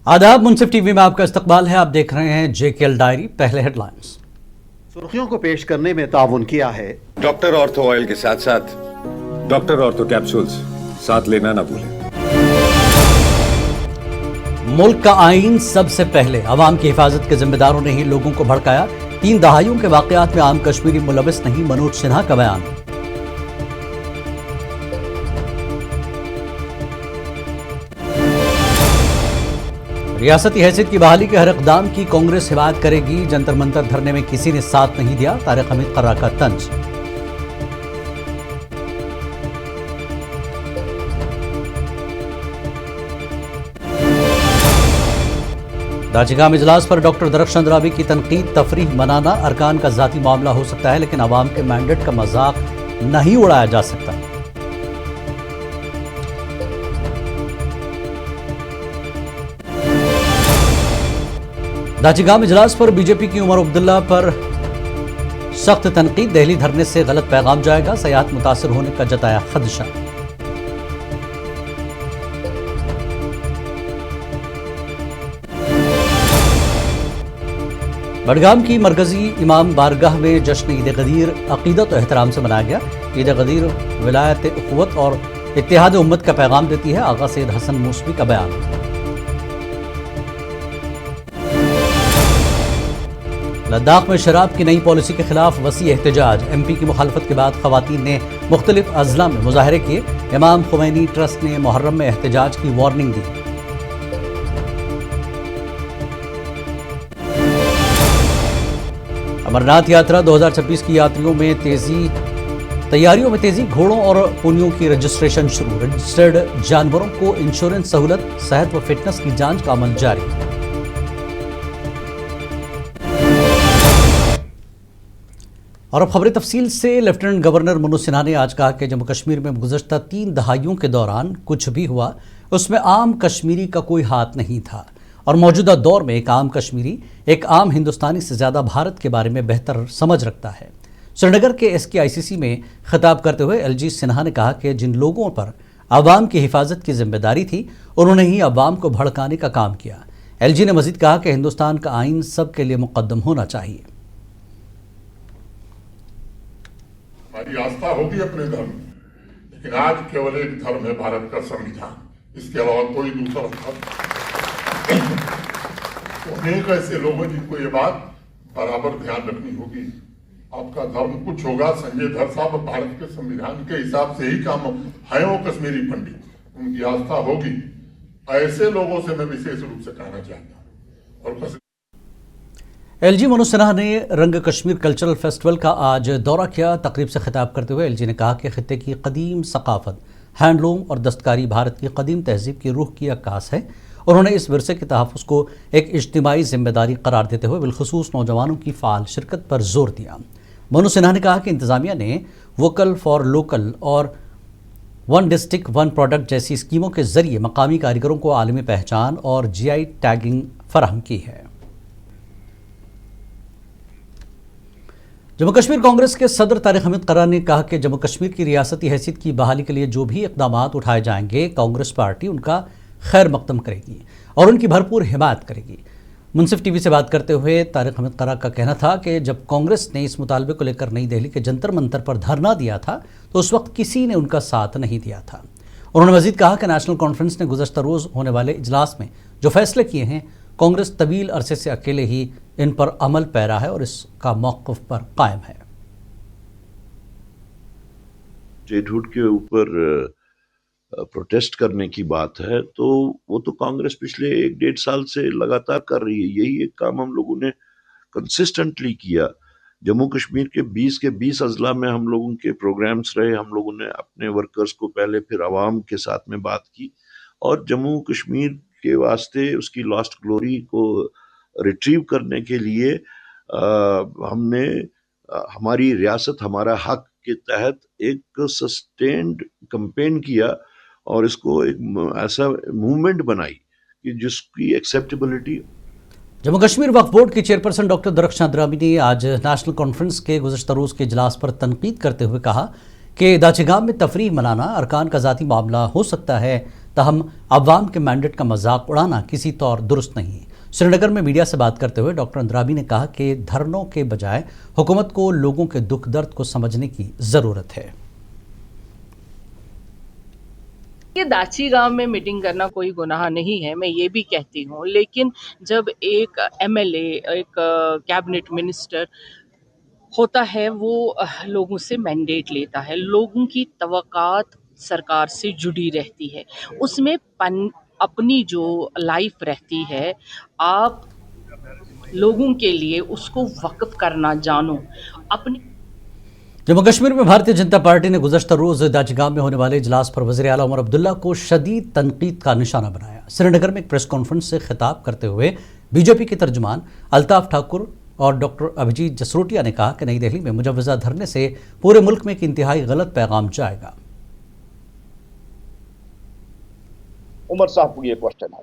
आदाब, मुनसिफ टीवी में आपका इस्तकबाल है। आप देख रहे हैं JKL डायरी। पहले हेडलाइंस। सुर्खियों को पेश करने में ताउन किया है डॉक्टर ऑर्थो ऑयल के साथ साथ डॉक्टर ऑर्थो कैप्सूल्स साथ लेना ना भूलें। मुल्क का आइन सबसे पहले, अवाम की हिफाजत के जिम्मेदारों ने ही लोगों को भड़काया। 3 दहाइयों के वाकयात में आम कश्मीरी मुलविस नहीं, मनोज सिन्हा का बयान। रियासती हैसियत की बहाली के हर इक़दाम की कांग्रेस हिमायत करेगी। जंतर मंतर धरने में किसी ने साथ नहीं दिया, तारिक हमीद कर्रा का तंज। दाजिगाम इजलास पर डॉक्टर दरख्शांद रावी की तनकीद, तफरीह मनाना अरकान का जाती मामला हो सकता है, लेकिन अवाम के मैंडेट का मजाक नहीं उड़ाया जा सकता। दाजिगाम इजलास पर बीजेपी की उमर अब्दुल्ला पर सख्त तनकीद, दिल्ली धरने से गलत पैगाम जाएगा, सयाहत मुतासर होने का जताया खदशा। बडगाम की मरकजी इमाम बारगाह में जश्न ईद गदीर अकीदत और एहतराम से मनाया गया। ईद गदीर विलायत उख़्वत और इत्तेहाद उम्मत का पैगाम देती है, आगा सैयद हसन मूसवी का बयान। लद्दाख में शराब की नई पॉलिसी के खिलाफ वसी एहतजाज, MP की मुखालफत के बाद खवातीन ने मुख्तलिफ अजला में मुजाहरे किए। इमाम खुमैनी ट्रस्ट ने मुहर्रम में एहतजाज की वार्निंग दी। अमरनाथ यात्रा 2026 की तैयारियों में तेजी, घोड़ों और पोनियों की रजिस्ट्रेशन शुरू। रजिस्टर्ड जानवरों को इंश्योरेंस सहूलत, सेहत व फिटनेस की जांच का अमल जारी। और अब खबरें तफसील से। लेफ्टिनेंट गवर्नर मनोज सिन्हा ने आज कहा कि जम्मू कश्मीर में गुज़श्ता 3 दहाइयों के दौरान कुछ भी हुआ, उसमें आम कश्मीरी का कोई हाथ नहीं था, और मौजूदा दौर में एक आम कश्मीरी एक आम हिंदुस्तानी से ज़्यादा भारत के बारे में बेहतर समझ रखता है। श्रीनगर के SKICC में खिताब करते हुए LG सिन्हा ने कहा कि जिन लोगों पर अवाम की हिफाजत की जिम्मेदारी थी, उन्होंने ही अवाम को भड़काने का काम किया। LG ने मजीद कहा कि हिंदुस्तान का आइन सब के लिए मुकद्दम होना चाहिए। हमारी आस्था होगी अपने धर्म में, लेकिन आज केवल एक धर्म है, भारत का संविधान, इसके अलावा कोई दूसरा धर्म। तो अनेक ऐसे लोग हैं जिनको ये बात बराबर ध्यान रखनी होगी। आपका धर्म कुछ होगा, संजय धर साहब भारत के संविधान के हिसाब से ही काम है, वो कश्मीरी पंडित, उनकी आस्था होगी। ऐसे लोगों से मैं विशेष रूप से कहना चाहता हूँ। और LG मनोज सिन्हा ने रंग कश्मीर कल्चरल फेस्टिवल का आज दौरा किया। तकरीब से खिताब करते हुए LG ने कहा कि खित्ते की कदीम सकाफत, हैंडलूम और दस्तकारी भारत की कदीम तहजीब की रूह की अक्कास है। उन्होंने इस विरसे के तहफ़्फ़ुज़ को एक इज्तिमाई जिम्मेदारी करार देते हुए बिलखुसूस नौजवानों की फ़ाल शिरकत पर जोर दिया। मनोज सिन्हा ने कहा कि इंतज़ामिया ने वोकल फॉर लोकल और 1 डिस्ट्रिक्ट 1 प्रोडक्ट जैसी स्कीमों के ज़रिए मकामी कारीगरों को आलमी पहचान और GI टैगिंग फराहम की है। जम्मू कश्मीर कांग्रेस के सदर तारिक हमीद कर्रा ने कहा कि जम्मू कश्मीर की रियासती हैसियत की बहाली के लिए जो भी इक़दामात उठाए जाएंगे, कांग्रेस पार्टी उनका खैर मकदम करेगी और उनकी भरपूर हिमायत करेगी। मुनसिफ टीवी से बात करते हुए तारिक हमीद कर्रा का कहना था कि जब कांग्रेस ने इस मुतालबे को लेकर नई दिल्ली के जंतर मंतर पर धरना दिया था, तो उस वक्त किसी ने उनका साथ नहीं दिया था। उन्होंने मजीद कहा कि नेशनल कॉन्फ्रेंस ने गुज़श्ता रोज़ होने वाले इजलास में जो फैसले किए हैं, कांग्रेस तवील अरसे से अकेले ही इन पर अमल पैरा है और इसका मौक़िफ़ पर कायम है। स्टेटहुड के ऊपर प्रोटेस्ट करने की बात है, तो वो तो कांग्रेस पिछले 1-1.5 साल से लगातार कर रही है। यही एक काम हम लोगों ने कंसिस्टेंटली किया। जम्मू कश्मीर के 20 अजला में हम लोगों के प्रोग्राम्स रहे। हम लोगों ने अपने वर्कर्स को पहले, फिर आवाम के साथ में बात की, और जम्मू कश्मीर के वास्ते उसकी लॉस्ट ग्लोरी को रिट्रीव करने के लिए हमने हमारी रियासत हमारा हक के तहत एक सस्टेन्ड कैंपेन किया और इसको एक ऐसा मूवमेंट बनाई कि जिसकी एक्सेप्टेबिलिटी। जम्मू कश्मीर वक्फ बोर्ड की चेयरपर्सन डॉक्टर दरख्शांद रावी ने आज नेशनल कॉन्फ्रेंस के गुज़श्ता रोज़ के इजलास पर तनकीद करते हुए कहा कि दाजिगाम में तफरीह मनाना अरकान का ज़ाती मामला हो सकता है, تاہم عوام کے مینڈیٹ کا مذاق اڑانا کسی طور درست نہیں ہے۔ سری نگر میں میڈیا سے بات کرتے ہوئے ڈاکٹر اندرابی نے کہا کہ دھرنوں کے بجائے حکومت کو لوگوں کے دکھ درد کو سمجھنے کی ضرورت ہے۔ یہ داچی گاؤں میں میٹنگ کرنا کوئی گناہ نہیں ہے، میں یہ بھی کہتی ہوں، لیکن جب ایک ایم ایل اے، ایک کیبنٹ منسٹر ہوتا ہے، وہ لوگوں سے مینڈیٹ لیتا ہے، لوگوں کی توقعات سرکار سے جڑی رہتی ہے، اس میں اپنی جو لائف رہتی ہے، آپ لوگوں کے لیے اس کو وقف کرنا جانو۔ اپنی جموں کشمیر میں بھارتیہ جنتا پارٹی نے گزشتہ روز داچی گام میں ہونے والے اجلاس پر وزیر اعلیٰ عمر عبداللہ کو شدید تنقید کا نشانہ بنایا۔ سری نگر میں ایک پریس کانفرنس سے خطاب کرتے ہوئے بی جے پی کے ترجمان الطاف ٹھاکر اور ڈاکٹر ابھیجیت جسروٹیا نے کہا کہ نئی دہلی میں مجوزہ دھرنے سے پورے ملک میں ایک انتہائی غلط پیغام جائے گا۔ عمر صاحب کو یہ کوشچن ہے،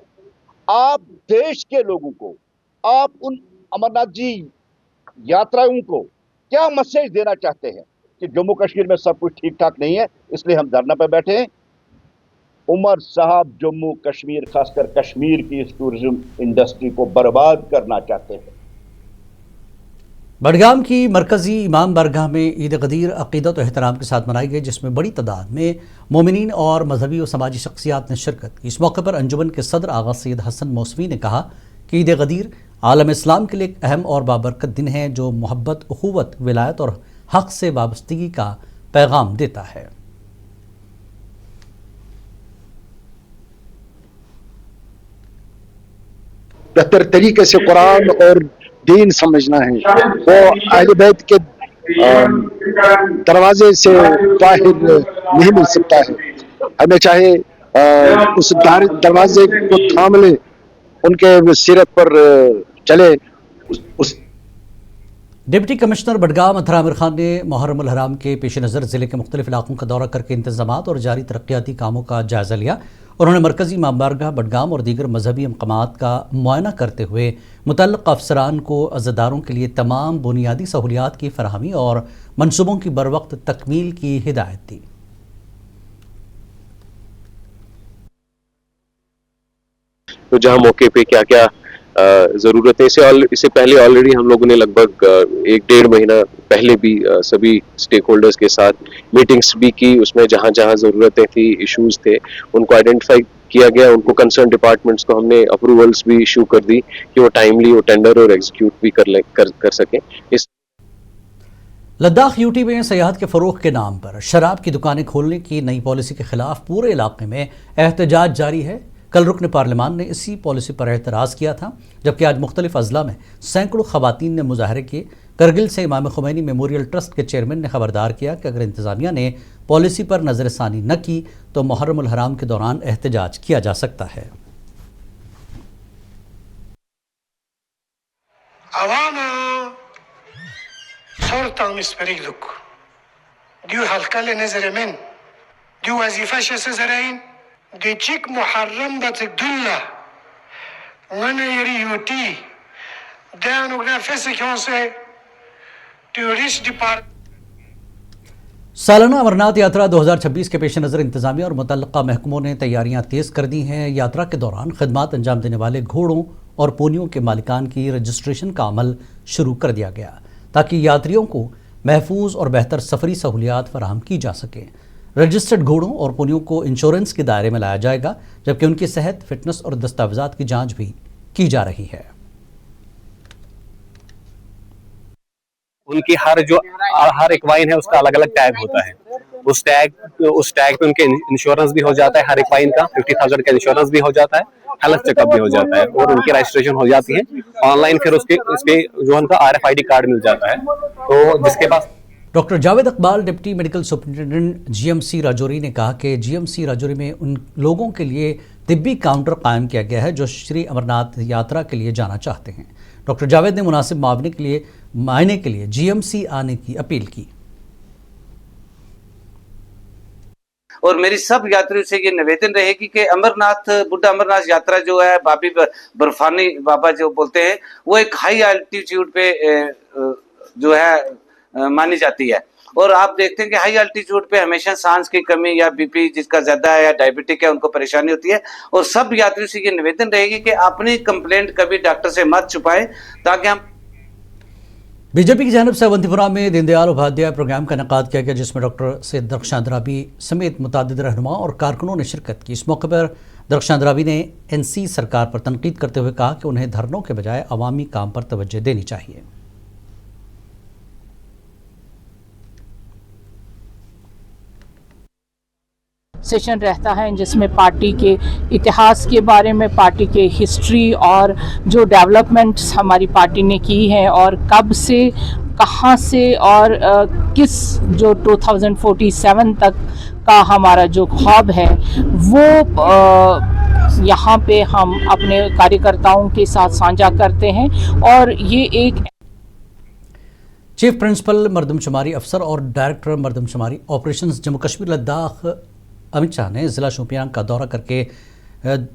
آپ دیش کے لوگوں کو، آپ ان امرناتھ جی یاتراؤں کو کیا میسج دینا چاہتے ہیں کہ جموں کشمیر میں سب کچھ ٹھیک ٹھاک نہیں ہے اس لیے ہم دھرنا پہ بیٹھے ہیں؟ عمر صاحب جموں کشمیر، خاص کر کشمیر کی اس ٹورزم انڈسٹری کو برباد کرنا چاہتے ہیں۔ بڈگام کی مرکزی امام بارگاہ میں عید غدیر عقیدت و احترام کے ساتھ منائی گئی، جس میں بڑی تعداد میں مومنین اور مذہبی و سماجی شخصیات نے شرکت کی۔ اس موقع پر انجمن کے صدر آغا سید حسن موسوی نے کہا کہ عید غدیر عالم اسلام کے لیے ایک اہم اور بابرکت دن ہے جو محبت، اخوت، ولایت اور حق سے وابستگی کا پیغام دیتا ہے۔ بہتر طریقے سے قرآن اور دین سمجھنا ہے، وہ اہل بیت کے دروازے سے باہر نہیں مل سکتا ہے۔ ہمیں چاہے اس دروازے کو تھام لے، ان کے سیرت پر چلے۔ ڈپٹی کمشنر بڈگام اطہر عامر خان نے محرم الحرام کے پیش نظر ضلع کے مختلف علاقوں کا دورہ کر کے انتظامات اور جاری ترقیاتی کاموں کا جائزہ لیا۔ انہوں نے مرکزی امام بارگاہ بڈگام اور دیگر مذہبی مقامات کا معائنہ کرتے ہوئے متعلقہ افسران کو عزاداروں کے لیے تمام بنیادی سہولیات کی فراہمی اور منصوبوں کی بروقت تکمیل کی ہدایت دی۔ تو جہاں موقع پہ کیا کیا ضرورتیں، اس سے پہلے آلریڈی ہم لوگوں نے لگ بھگ 1-1.5 مہینہ پہلے بھی سبھی سٹیک ہولڈرز کے ساتھ میٹنگز بھی کی۔ اس میں جہاں جہاں ضرورتیں تھی، ایشوز تھے، ان کو آئیڈینٹیفائی کیا گیا، ان کو کنسرن ڈپارٹمنٹس کو ہم نے اپروولز بھی ایشو کر دی کہ وہ ٹائملی وہ ٹینڈر اور ایگزیکیوٹ بھی کر سکیں۔ لداخ یو ٹی میں سیاحت کے فروغ کے نام پر شراب کی دکانیں کھولنے کی نئی پالیسی کے خلاف پورے علاقے میں احتجاج جاری ہے۔ کل رکن پارلیمان نے اسی پالیسی پر اعتراض کیا تھا، جبکہ آج مختلف اضلاع میں سینکڑوں خواتین نے مظاہرے کیے۔ کرگل سے امام خمینی میموریل ٹرسٹ کے چیئرمین نے خبردار کیا کہ اگر انتظامیہ نے پالیسی پر نظر ثانی نہ کی تو محرم الحرام کے دوران احتجاج کیا جا سکتا ہے۔ دیچیک محرم باتک دلہ وانا یری یوٹی دانو گنا فیسکیون سے ٹورسٹ ڈپارٹ۔ سالانہ امرناتھ یاترا 2026 کے پیش نظر انتظامیہ اور متعلقہ محکموں نے تیاریاں تیز کر دی ہیں۔ یاترا کے دوران خدمات انجام دینے والے گھوڑوں اور پونیوں کے مالکان کی رجسٹریشن کا عمل شروع کر دیا گیا تاکہ یاتریوں کو محفوظ اور بہتر سفری سہولیات فراہم کی جا سکیں۔ رجسٹرڈ گھوڑوں اور پونیوں کو انشورنس کے دائرے میں لایا جائے گا، جبکہ ان کی صحت، فٹنس اور دستاویزات کی جانچ بھی کی جا رہی ہے۔ ان کی ہر ایک وائن ہے، اس کا الگ الگ ٹیگ ہوتا ہے۔ اس ٹیگ پہ ان کے انشورنس بھی ہو جاتا ہے، ہر ایک وائن کا 50,000 کا انشورنس بھی ہو جاتا ہے، ہیلتھ چیک اپ بھی ہو جاتا ہے اور ان کی رجسٹریشن ہو جاتی ہے آن لائن۔ پھر اس کے جو ان کا RFID کارڈ مل جاتا ہے، تو جس کے پاس doctor Javed Iqbal deputy medical superintendent GMC Rajouri نے کہا کہ GMC راجوری میں ان لوگوں کے لیے طبی کاؤنٹر قائم کیا گیا ہے جو شری امرناتھ یاترا کے لیے جانا چاہتے ہیں۔ ڈاکٹر جاوید نے مناسب معائنے کے لیے GMC آنے کی اپیل کی۔ اور میری سب یاتریوں سے یہ نویدن رہے گی کہ بڈھا امرناتھ یاترا جو ہے بابی برفانی بابا جو بولتے ہیں، وہ ایک ہائی الٹیٹیوڈ پہ جو ہے مانی جاتی ہے، اور آپ دیکھتے ہیں کہ ہائی الٹیچیوڈ پہ ہمیشہ سانس کی کمی یا بی پی جس کا زیادہ ہے یا ڈائبٹک ہے ان کو پریشانی ہوتی ہے. اور سب یاتریوں سے یہ نویدن رہے گی کہ اپنی کمپلینٹ کبھی ڈاکٹر سے مت چھپائیں تاکہ ہم. بی جے پی کی جانب سے اونتی پورہ میں دین دیال اپادھیائے پروگرام کا انعقاد کیا گیا جس میں ڈاکٹر سید درخشاند رابی سمیت متعدد رہنما اور کارکنوں نے شرکت کی. اس موقع پر درخشاند رابی نے این سی سرکار پر تنقید کرتے ہوئے کہا کہ انہیں دھرنوں کے بجائے عوامی کام پر توجہ دینی چاہیے. سیشن رہتا ہے جس میں پارٹی کے اتہاس کے بارے میں، پارٹی کے ہسٹری اور جو ڈیولپمنٹس ہماری پارٹی نے کی ہیں اور کب سے کہاں سے اور کس جو 2047 تک کا ہمارا جو خواب ہے وہ یہاں پہ ہم اپنے کاریہ کے ساتھ سانجھا کرتے ہیں. اور یہ ایک چیف پرنسپل مردم شماری افسر اور ڈائریکٹر مردم شماری آپریشنز جموں کشمیر لداخ امت شاہ نے ضلع شوپیان کا دورہ کر کے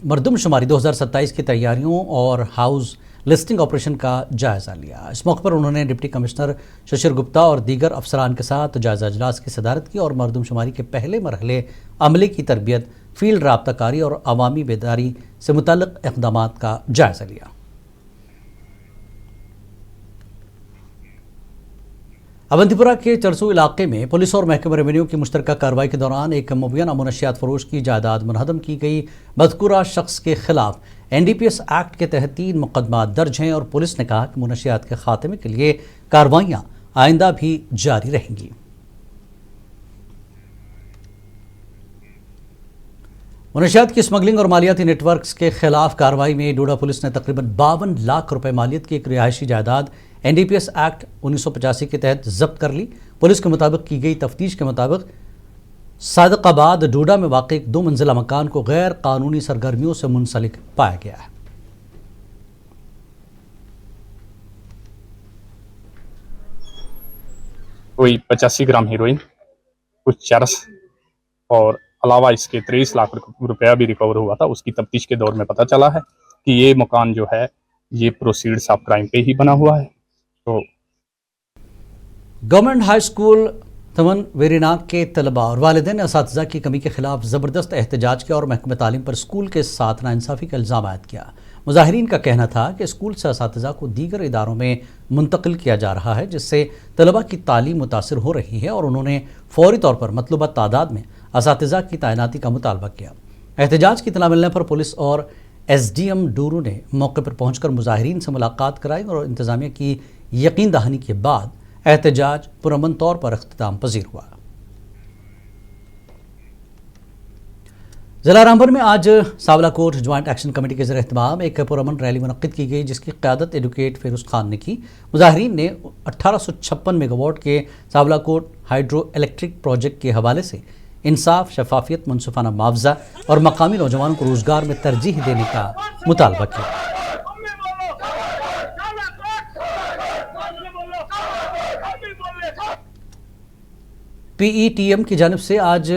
مردم شماری 2027 کی تیاریوں اور ہاؤس لسٹنگ آپریشن کا جائزہ لیا. اس موقع پر انہوں نے ڈپٹی کمشنر ششر گپتا اور دیگر افسران کے ساتھ جائزہ اجلاس کی صدارت کی اور مردم شماری کے پہلے مرحلے عملے کی تربیت، فیلڈ رابطہ کاری اور عوامی بیداری سے متعلق اقدامات کا جائزہ لیا. اونتی پورہ کے چرسو علاقے میں پولیس اور محکمہ ریونیو کی مشترکہ کارروائی کے دوران ایک مبینہ منشیات فروش کی جائیداد منہدم کی گئی. مذکورہ شخص کے خلاف NDPS ایکٹ کے تحت 3 مقدمات درج ہیں اور پولیس نے کہا کہ منشیات کے خاتمے کے لیے کارروائیاں آئندہ بھی جاری رہیں گی. منشیات کی اسمگلنگ اور مالیاتی نیٹ ورکس کے خلاف کارروائی میں ڈوڈا پولیس نے تقریباً 52 لاکھ روپے مالیت کی ایک رہائشی جائیداد NDPS ایکٹ 1985 کے تحت ضبط کر لی. پولیس کے مطابق کی گئی تفتیش کے مطابق صادق آباد ڈوڈا میں واقع ایک 2 منزلہ مکان کو غیر قانونی سرگرمیوں سے منسلک پایا گیا ہے. کوئی 85 گرام ہیروئن، کچھ چرس اور علاوہ اس کے 23 لاکھ روپیہ بھی ریکور ہوا تھا. اس کی تفتیش کے دور میں پتہ چلا ہے کہ یہ مکان جو ہے یہ پروسیڈز آف کرائم پہ ہی بنا ہوا ہے. تو گورنمنٹ ہائی اسکول تمن ویریناگ کے طلباء اور والدین نے اساتذہ کی کمی کے خلاف زبردست احتجاج کیا اور محکمہ تعلیم پر اسکول کے ساتھ ناانصافی کا الزام عائد کیا. مظاہرین کا کہنا تھا کہ اسکول سے اساتذہ کو دیگر اداروں میں منتقل کیا جا رہا ہے جس سے طلباء کی تعلیم متاثر ہو رہی ہے اور انہوں نے فوری طور پر مطلوبہ تعداد میں اساتذہ کی تعیناتی کا مطالبہ کیا. احتجاج کی اطلاع ملنے پر پولیس اور SDM ڈورو نے موقع پر پہنچ کر مظاہرین سے ملاقات کرائی اور انتظامیہ کی یقین دہانی کے بعد احتجاج پرامن طور پر اختتام پذیر ہوا. ضلع رامبن میں آج ساولا کوٹ جوائنٹ ایکشن کمیٹی کے زیر اہتمام ایک پرامن ریلی منعقد کی گئی جس کی قیادت ایڈوکیٹ فیروز خان نے کی. مظاہرین نے 1856 میگا واٹ کے ساولا کوٹ ہائیڈرو الیکٹرک پروجیکٹ کے حوالے سے انصاف، شفافیت، منصفانہ معاوضہ اور مقامی نوجوانوں کو روزگار میں ترجیح دینے کا مطالبہ کیا. PETM کی جانب سے آج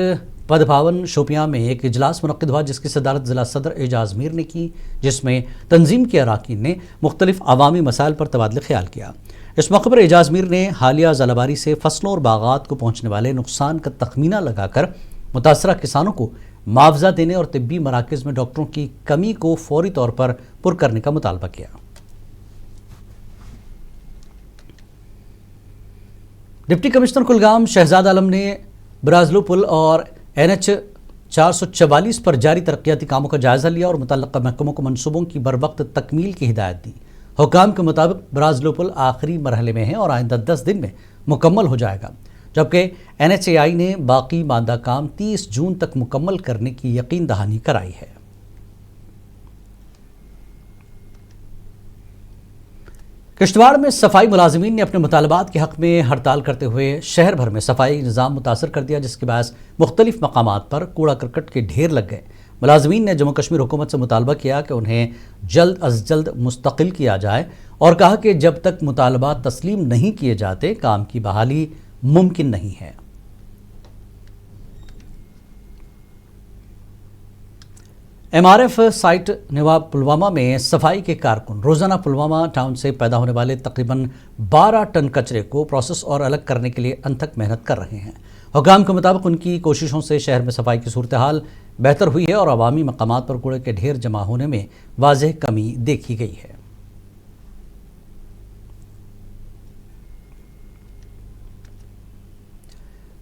پدبھاون شوپیاں میں ایک اجلاس منعقد ہوا جس کی صدارت ضلع صدر اعجاز میر نے کی جس میں تنظیم کے اراکین نے مختلف عوامی مسائل پر تبادلہ خیال کیا. اس موقع پر اعجاز میر نے حالیہ ژالہ باری سے فصلوں اور باغات کو پہنچنے والے نقصان کا تخمینہ لگا کر متاثرہ کسانوں کو معاوضہ دینے اور طبی مراکز میں ڈاکٹروں کی کمی کو فوری طور پر پر کرنے کا مطالبہ کیا. ڈپٹی کمشنر کلگام شہزاد عالم نے برازلو پل اور NH 444 پر جاری ترقیاتی کاموں کا جائزہ لیا اور متعلقہ محکموں کو منصوبوں کی بروقت تکمیل کی ہدایت دی. حکام کے مطابق برازلو پل آخری مرحلے میں ہے اور آئندہ 10 دن میں مکمل ہو جائے گا جبکہ NHAI نے باقی ماندہ کام 30 جون تک مکمل کرنے کی یقین دہانی کرائی ہے. کشتواڑ میں صفائی ملازمین نے اپنے مطالبات کے حق میں ہڑتال کرتے ہوئے شہر بھر میں صفائی نظام متاثر کر دیا جس کے باعث مختلف مقامات پر کوڑا کرکٹ کے ڈھیر لگ گئے. ملازمین نے جموں کشمیر حکومت سے مطالبہ کیا کہ انہیں جلد از جلد مستقل کیا جائے اور کہا کہ جب تک مطالبات تسلیم نہیں کیے جاتے کام کی بحالی ممکن نہیں ہے. MRF साइट नवाब पुलवामा में सफाई के कारकुन रोजाना पुलवामा टाउन से पैदा होने वाले तकरीबन 12 टन कचरे को प्रोसेस और अलग करने के लिए अनथक मेहनत कर रहे हैं। हुकाम के मुताबिक उनकी कोशिशों से शहर में सफाई की सूरत हाल बेहतर हुई है और अवामी मकामात पर कूड़े के ढेर जमा होने में वाज़ेह कमी देखी गई है।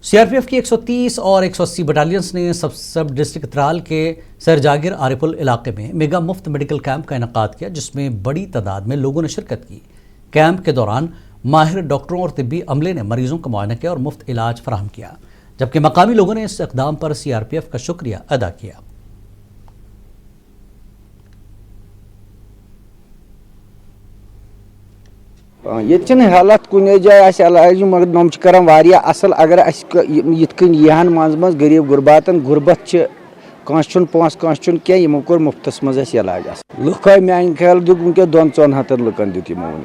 CRPF की 130 और 180 बटालियंस ने सब डिस्ट्रिक्ट त्राल के सरजागिर आरिपुल इलाके में मेगा मुफ्त मेडिकल कैंप का इनेकाद किया, जिसमें बड़ी तादाद में लोगों ने शिरकत की। कैंप के दौरान माहिर डॉक्टरों और तिब्बी अमले ने मरीजों का मुआयना किया और मुफ्त इलाज फराहम किया, जबकि मकामी लोगों ने इस इक़दाम पर CRPF का शुक्रिया अदा किया। ये हालत कुछ जाए इलाज मगर नम कर असल अगर यहान मज गरीब गुरबातन गुरबत कह पोस कह कह कोर मुफ्तस मज इलाज लुख मान ख्याल दुक वनकस 200 हतन लुकन दुत वन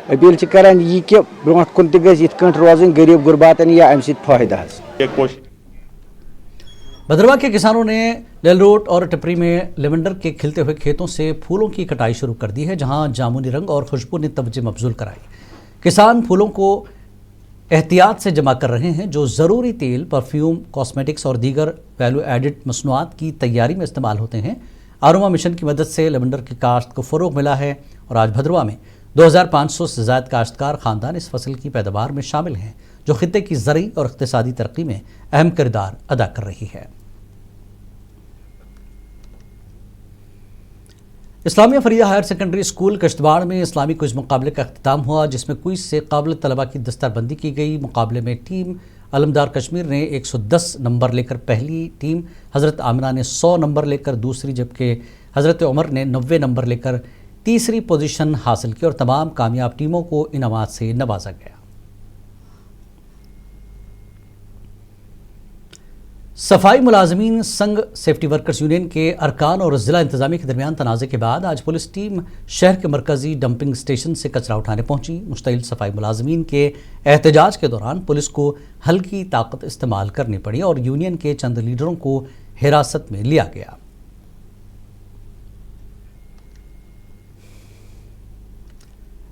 अपील करान यह कि ब्रो कुन तथ रोजन गरीब गुरबातन या अम फायदा। भद्रवाह के किसानों ने लेलरोट और टिपरी में लेवेंडर के खिलते हुए खेतों से फूलों की कटाई शुरू कर दी है, जहां जामुनी रंग और खुशबू ने तवज्जो मबजूल कराई। किसान फूलों को एहतियात से जमा कर रहे हैं, जो ज़रूरी तेल, परफ्यूम, कॉस्मेटिक्स और दीगर वैल्यू एडिड मसनूआत की तैयारी में इस्तेमाल होते हैं। आरोमा मिशन की मदद से लेवेंडर की काश्त को फ़रोग मिला है और आज भद्रवाह में 2500 से ज़ायद काश्तकार ख़ानदान इस फसल की पैदावार में शामिल हैं, जो खित्ते की ज़रई और इक़्तिसादी तरक्की में अहम किरदार अदा कर रही है। Islamia Farida higher secondary school Kishtwar में इस्लामी क्विज़ मुकाबले का अख्तिताम हुआ, जिसमें क्विज़ से काबिल तलबा की दस्तरबंदी की गई। मुकाबले में टीम अलमदार कश्मीर ने 110 नंबर लेकर पहली, टीम हज़रत आमिना ने 100 नंबर लेकर दूसरी, जबकि हज़रत उमर ने 90 नंबर लेकर तीसरी पोजीशन हासिल की और तमाम कामयाब टीमों को इनामात से नवाजा गया। सफाई मुलाजमीन संघ सेफ्टी वर्कर्स यूनियन के अरकान और ज़िला इंतजामिया के दरमियान तनाज़े के बाद आज पुलिस टीम शहर के मरकजी डंपिंग स्टेशन से कचरा उठाने पहुंची। मुश्तइल सफाई मुलाजमीन के एहतजाज के दौरान पुलिस को हल्की ताकत इस्तेमाल करनी पड़ी और यूनियन के चंद लीडरों को हिरासत में लिया गया।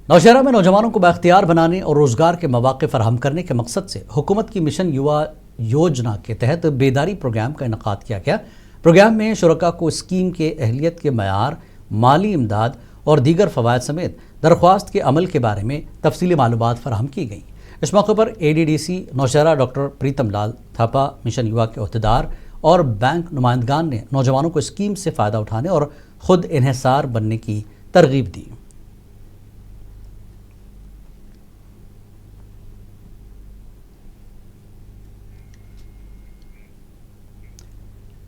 नौशहरा में नौजवानों को बाख्तियार बनाने और रोजगार के मौके फराहम करने के मकसद से हुकूमत की मिशन युवा योजना के तहत बेदारी प्रोग्राम का इनेकाद किया गया। प्रोग्राम में शुरका को स्कीम के अहलियत के मयार, माली इमदाद और दीगर फ़वायद समेत दरख्वास्त के अमल के बारे में तफसीली मालूमात फराहम की गई। इस मौके पर ADDC नौशहरा डॉक्टर प्रीतम लाल थापा, मिशन युवा के अहदेदार और बैंक नुमाइंदगान ने नौजवानों को स्कीम से फ़ायदा उठाने और ख़ुद इन्हिसार बनने की तरगीब दी।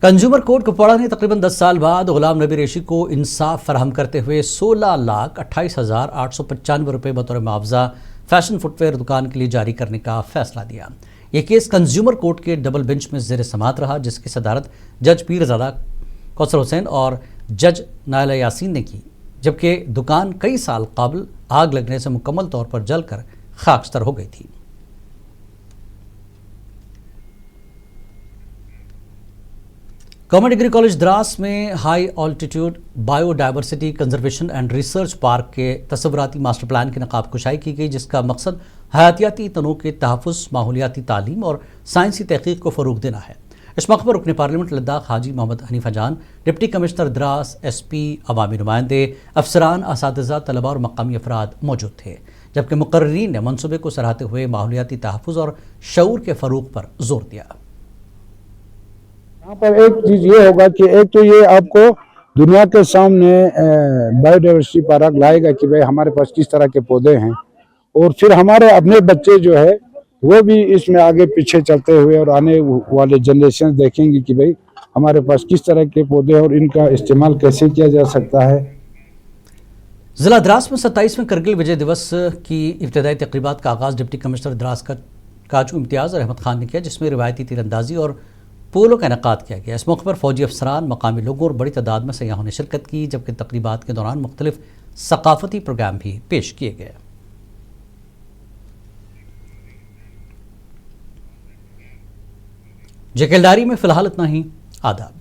कंज्यूमर कोर्ट कुपवाड़ा ने तकरीबन 10 साल बाद गुलाम नबी रेशी को इंसाफ फराहम करते हुए 16,28,895 रुपये बतौर मुआवजा फैशन फुटवेयर दुकान के लिए जारी करने का फैसला दिया। यह केस कंज्यूमर कोर्ट के डबल बेंच में ज़ेर समात रहा, जिसकी सदारत जज पीरज़ादा कौसर हुसैन और जज नायला यासीन ने की, जबकि दुकान कई साल कबल आग लगने से मुकम्मल तौर पर जलकर खाकस्तर हो गई थी। गवर्नमेंट डिग्री कॉलेज द्रास में high altitude biodiversity conservation and research park के तस्वुराती मास्टर प्लान की नकाब कुशाई की गई, जिसका मकसद हयातियाती तनों के तहफ़्फ़ुज़, माहौलियाती तालीम और साइंसी तहक़ीक़ को फ़रोग़ देना है। इस मौके पर रुकन पार्लियामेंट लद्दाख हाजी मोहम्मद हनीफा जान, डिप्टी कमिश्नर द्रास, SP, अवामी नुमाइंदे, अफसरान, असातिज़ा, तलबा और मकामी अफराद मौजूद थे, जबकि मुक़र्रीरीन ने मनसूबे को सराहते हुए माहौलियाती तहफ़्फ़ुज़ और शऊर के फ़रोग़ पर जोर दिया। यहाँ पर एक चीज ये होगा कि एक तो ये आपको दुनिया के सामने बायोडाइवर्सिटी पार्क लाएगा कि भाई हमारे पास किस तरह के पौधे हैं, और फिर हमारे अपने बच्चे जो है वो भी इसमें आगे पीछे चलते हुए और आने वाले जनरेशन देखेंगे कि भाई हमारे पास किस तरह के पौधे और इनका इस्तेमाल कैसे किया जा सकता है। जिला द्रास में 27वें करगिल विजय दिवस की इब्तिदाई तक़रीबात का आगाज़ डिप्टी कमिश्नर द्रास का काजू इम्तियाज़ अहमद खान ने किया, जिसमें रिवायती तीरंदाजी और पोलो का इनेकाद किया गया। इस मौके पर फौजी अफसरान, मकामी लोगों और बड़ी तादाद में सयाहों ने शिरकत की, जबकि तकरीबात के दौरान मुख्तलिफ सकाफती प्रोग्राम भी पेश किए गए। जकेलदारी में फ़िलहाल इतना ही। आदाब।